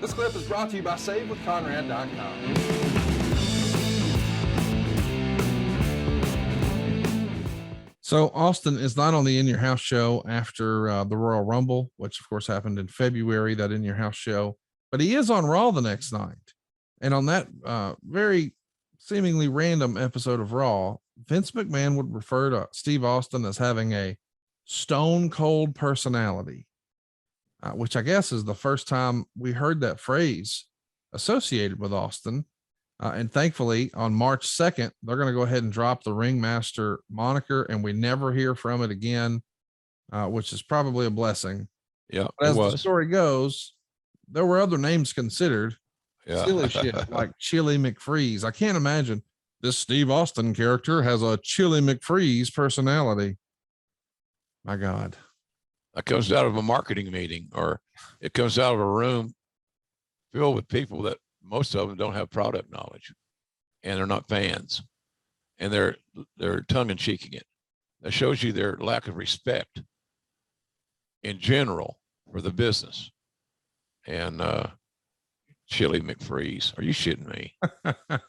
This clip is brought to you by SaveWithConrad.com. So Austin is not on the In Your House show after the Royal Rumble, which of course happened in February, that In Your House show, but he is on Raw the next night. And on that very seemingly random episode of Raw, Vince McMahon would refer to Steve Austin as having a stone cold personality, which I guess is the first time we heard that phrase associated with Austin. And thankfully, on March 2nd, they're going to go ahead and drop the Ringmaster moniker, and we never hear from it again, which is probably a blessing. Yeah, but as the story goes, there were other names considered. Yeah. Silly shit like Chili McFreeze. I can't imagine this Steve Austin character has a Chili McFreeze personality. My God. That comes out of a marketing meeting, or it comes out of a room filled with people that most of them don't have product knowledge, and they're not fans, and they're tongue-in-cheeking it. That shows you their lack of respect in general for the business. And Chili McFreeze, are you shitting me?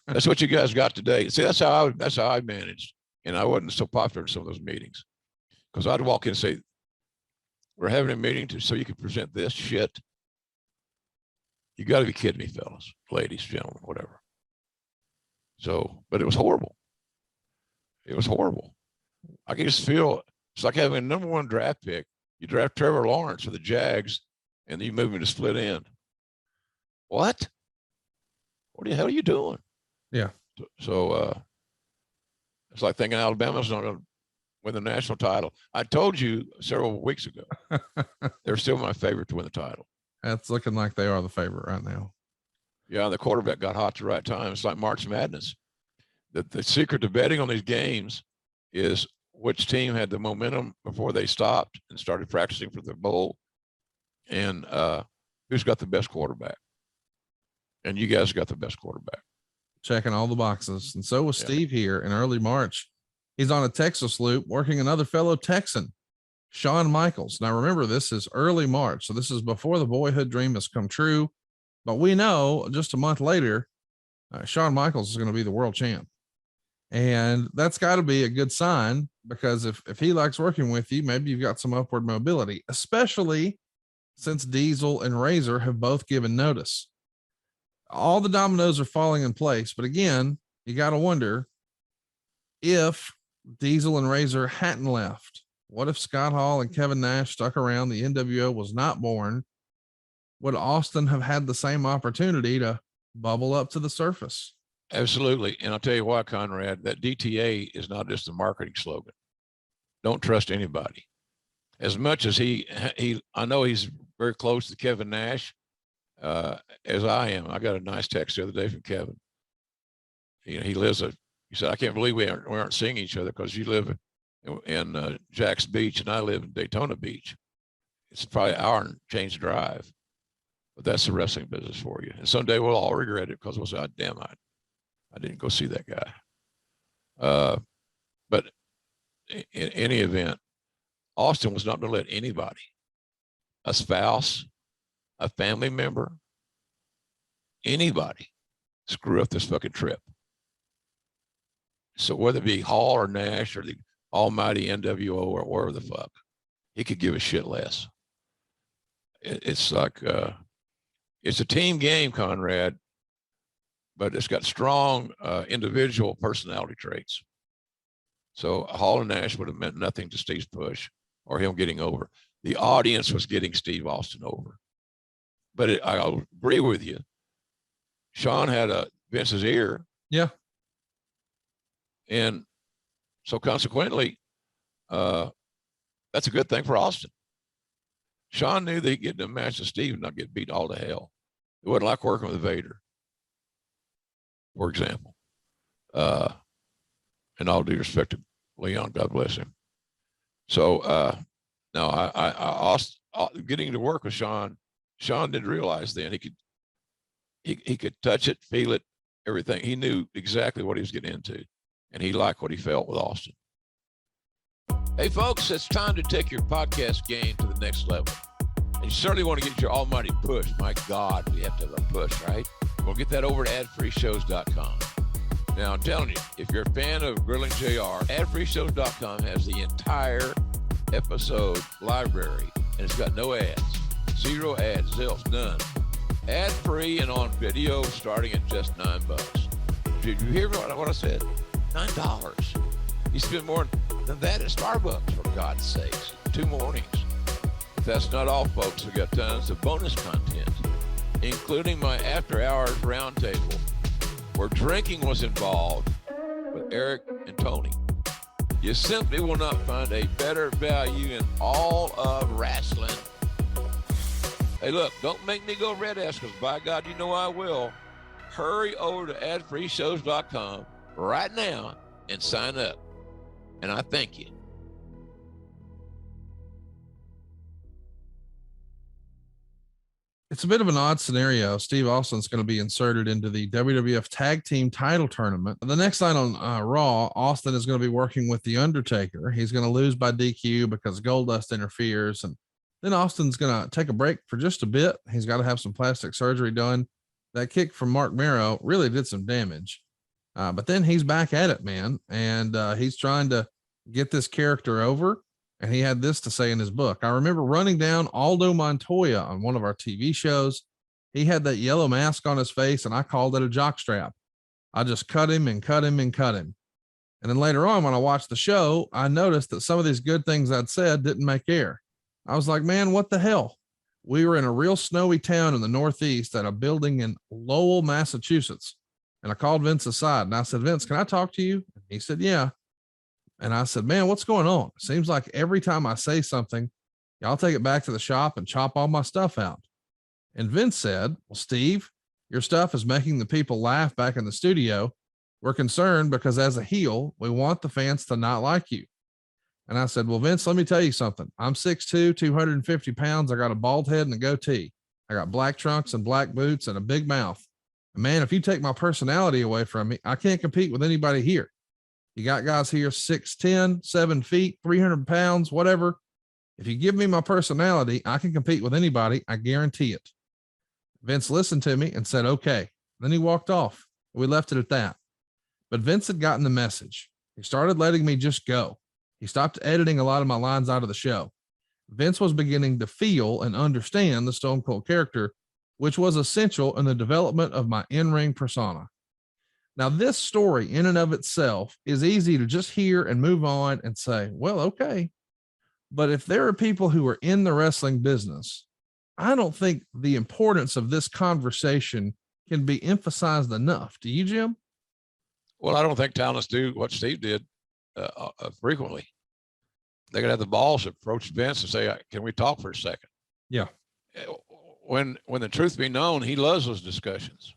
That's what you guys got today. See, that's how I managed, and I wasn't so popular in some of those meetings, because I'd walk in and say, "We're having a meeting so you can present this shit." You got to be kidding me, fellas, ladies, gentlemen, whatever. So, but it was horrible. It was horrible. I can just feel it's like having a number one draft pick. You draft Trevor Lawrence for the Jags, and then you move him to split end. What? What the hell are you doing? Yeah. So it's like thinking Alabama's not going to win the national title. I told you several weeks ago, they're still my favorite to win the title. It's looking like they are the favorite right now. Yeah, the quarterback got hot at the right time. It's like March Madness. The secret to betting on these games is which team had the momentum before they stopped and started practicing for the bowl, and who's got the best quarterback. And you guys got the best quarterback. Checking all the boxes. And so was Steve here in early March. He's on a Texas loop working another fellow Texan, Shawn Michaels. Now, remember, this is early March, so this is before the boyhood dream has come true. But we know just a month later, Shawn Michaels is going to be the world champ. And that's got to be a good sign, because if he likes working with you, maybe you've got some upward mobility, especially since Diesel and Razor have both given notice. All the dominoes are falling in place. But again, you got to wonder, if Diesel and Razor hadn't left, what if Scott Hall and Kevin Nash stuck around, the NWO was not born? Would Austin have had the same opportunity to bubble up to the surface? Absolutely. And I'll tell you why, Conrad, that DTA is not just a marketing slogan. Don't trust anybody. As much as I know he's very close to Kevin Nash, as I am. I got a nice text the other day from Kevin. You know, he said, "I can't believe we aren't seeing each other, because you live in Jack's Beach and I live in Daytona Beach. It's probably an hour and change drive, but that's the wrestling business for you. And someday we'll all regret it, because we'll say, oh, damn, I didn't go see that guy." But in any event, Austin was not going to let anybody, a spouse, a family member, anybody, screw up this fucking trip. So whether it be Hall or Nash or the almighty NWO or wherever the fuck, he could give a shit less. It's like, it's a team game, Conrad, but it's got strong individual personality traits. So Hall and Nash would have meant nothing to Steve's push or him getting over. The audience was getting Steve Austin over. But I'll agree with you. Shawn had Vince's ear. Yeah. And so consequently, that's a good thing for Austin. Shawn knew that he'd get in a match with Steve and not get beat all to hell. It wasn't like working with Vader, for example. And all due respect to Leon, God bless him. So no, I getting to work with Shawn didn't realize then he could touch it, feel it, everything. He knew exactly what he was getting into, and he liked what he felt with Austin. Hey folks, it's time to take your podcast game to the next level. And you certainly want to get your almighty push. My God, we have to have a push, right? We'll get that over to adfreeshows.com. Now, I'm telling you, if you're a fan of Grilling JR, adfreeshows.com has the entire episode library, and it's got no ads. 0 ads, zilch, none. Ad-free and on video starting at just $9. Did you hear what I said? $9. You spend more than that at Starbucks, for God's sakes. 2 mornings. But that's not all, folks. We got tons of bonus content, including my after-hours roundtable, where drinking was involved with Eric and Tony. You simply will not find a better value in all of wrestling. Hey, look, don't make me go red ass, because by God, you know I will. Hurry over to adfreeshows.com right now and sign up. And I thank you. It's a bit of an odd scenario. Steve Austin's going to be inserted into the WWF Tag Team Title Tournament. The next night on Raw, Austin is going to be working with The Undertaker. He's going to lose by DQ because Goldust interferes. And then Austin's going to take a break for just a bit. He's got to have some plastic surgery done. That kick from Mark Marrow really did some damage. But then he's back at it, man. And he's trying to get this character over. And he had this to say in his book. I remember running down Aldo Montoya on one of our TV shows. He had that yellow mask on his face, and I called it a jockstrap. I just cut him and cut him and cut him. And then later on, when I watched the show, I noticed that some of these good things I'd said didn't make air. I was like, man, what the hell? We were in a real snowy town in the Northeast at a building in Lowell, Massachusetts. And I called Vince aside and I said, Vince, can I talk to you? And he said, yeah. And I said, man, what's going on? It seems like every time I say something, y'all take it back to the shop and chop all my stuff out. And Vince said, well, Steve, your stuff is making the people laugh back in the studio. We're concerned because as a heel, we want the fans to not like you. And I said, well, Vince, let me tell you something. I'm 6'2", 250 pounds. I got a bald head and a goatee. I got black trunks and black boots and a big mouth. And man, if you take my personality away from me, I can't compete with anybody here. You got guys here 6'10", 7 feet, 300 pounds, whatever. If you give me my personality, I can compete with anybody. I guarantee it. Vince listened to me and said, okay. Then he walked off. We left it at that. But Vince had gotten the message. He started letting me just go. He stopped editing a lot of my lines out of the show. Vince was beginning to feel and understand the Stone Cold character, which was essential in the development of my in-ring persona. Now, this story in and of itself is easy to just hear and move on and say, well, okay. But if there are people who are in the wrestling business, I don't think the importance of this conversation can be emphasized enough. Do you, Jim? Well, I don't think talents do what Steve did frequently. They gotta have the balls to approach Vince and say, can we talk for a second? Yeah. When the truth be known, he loves those discussions.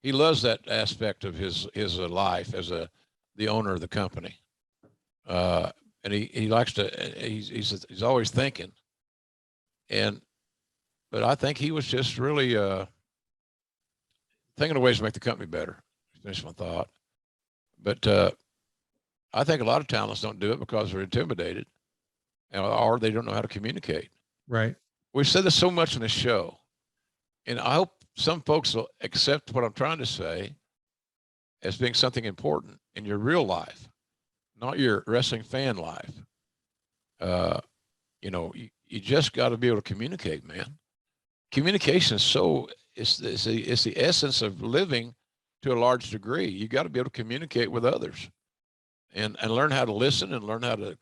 He loves that aspect of his life as the owner of the company. And he likes to, he's always thinking. But I think he was just really thinking of ways to make the company better. Finish my thought. But I think a lot of talents don't do it because they're intimidated or they don't know how to communicate. Right. We've said this so much in the show, and I hope some folks will accept what I'm trying to say as being something important in your real life, not your wrestling fan life. You just got to be able to communicate, man. Communication is it's the essence of living to a large degree. You got to be able to communicate with others and learn how to listen and learn how to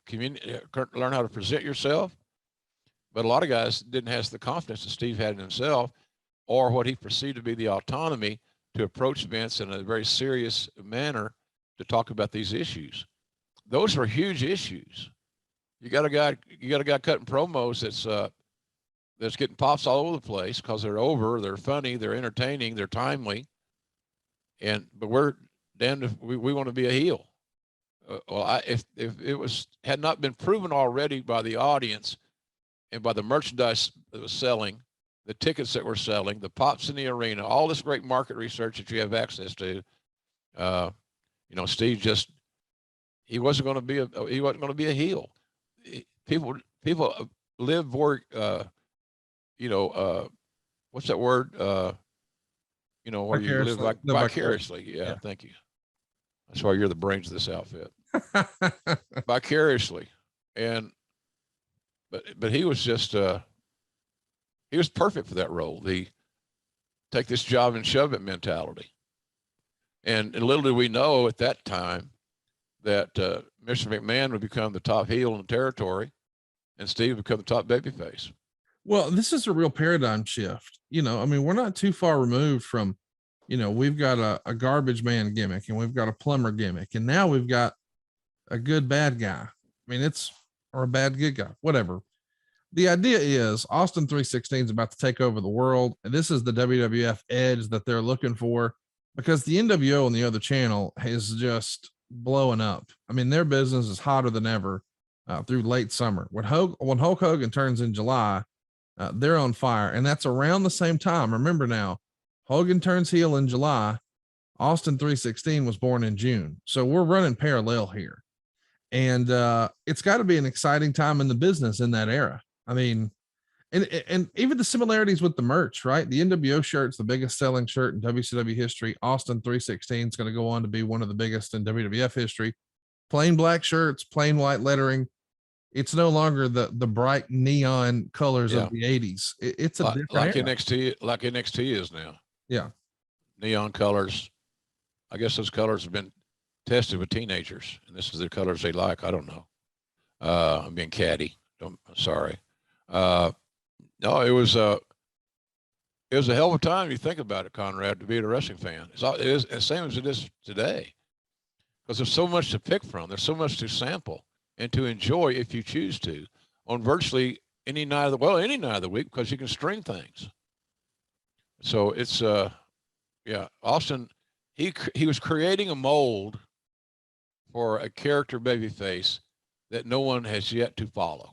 learn how to present yourself. But a lot of guys didn't have the confidence that Steve had in himself, or what he perceived to be the autonomy to approach Vince in a very serious manner to talk about these issues. Those were huge issues. You got a guy cutting promos that's getting pops all over the place because they're over, they're funny, they're entertaining, they're timely. But we're damned if we want to be a heel. If it had not been proven already by the audience and by the merchandise that was selling, the tickets that were selling, the pops in the arena, all this great market research that you have access to, Steve he wasn't going to be a heel. People live for you know, what's that word? You know, where you live Vicariously. vicariously. Yeah, Yeah. thank you. That's why you're the brains of this outfit. Vicariously. And but he was just he was perfect for that role. The take this job and shove it mentality. And little did we know at that time that Mr. McMahon would become the top heel in the territory and Steve would become the top babyface. Well, this is a real paradigm shift. You know, I mean, we're not too far removed from, you know, we've got a garbage man gimmick and we've got a plumber gimmick, and now we've got a good bad guy. I mean, or a bad good guy, whatever. The idea is Austin 316 is about to take over the world, and this is the WWF edge that they're looking for, because the NWO on the other channel is just blowing up. I mean, their business is hotter than ever through late summer. When Hulk Hogan turns in July, they're on fire, and that's around the same time. Remember now, Hogan turns heel in July. Austin 316 was born in June, so we're running parallel here, and it's got to be an exciting time in the business in that era. I mean, and even the similarities with the merch, right? The NWO shirt's the biggest selling shirt in WCW history. Austin 316 is going to go on to be one of the biggest in WWF history. Plain black shirts, plain white lettering. It's no longer the bright neon colors of the 80s. It's a different like era. NXT is now. Yeah. Neon colors. I guess those colors have been tested with teenagers, and this is the colors they like. I don't know. I'm being catty. Sorry. No, it was a hell of a time. You think about it, Conrad, to be a wrestling fan. It is the same as it is today, because there's so much to pick from. There's so much to sample and to enjoy if you choose to on virtually any night of the week, because you can stream things. So it's Austin, he was creating a mold for a character babyface that no one has yet to follow.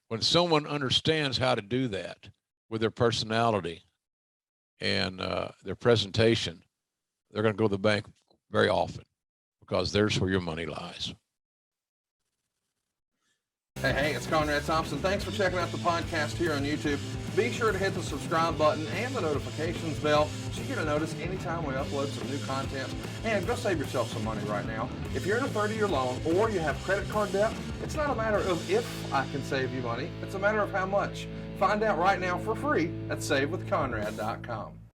When someone understands how to do that with their personality and their presentation, they're going to go to the bank very often, because there's where your money lies. Hey, it's Conrad Thompson. Thanks for checking out the podcast here on YouTube. Be sure to hit the subscribe button and the notifications bell so you get a notice anytime we upload some new content. And go save yourself some money right now. If you're in a 30-year loan or you have credit card debt, it's not a matter of if I can save you money. It's a matter of how much. Find out right now for free at SaveWithConrad.com.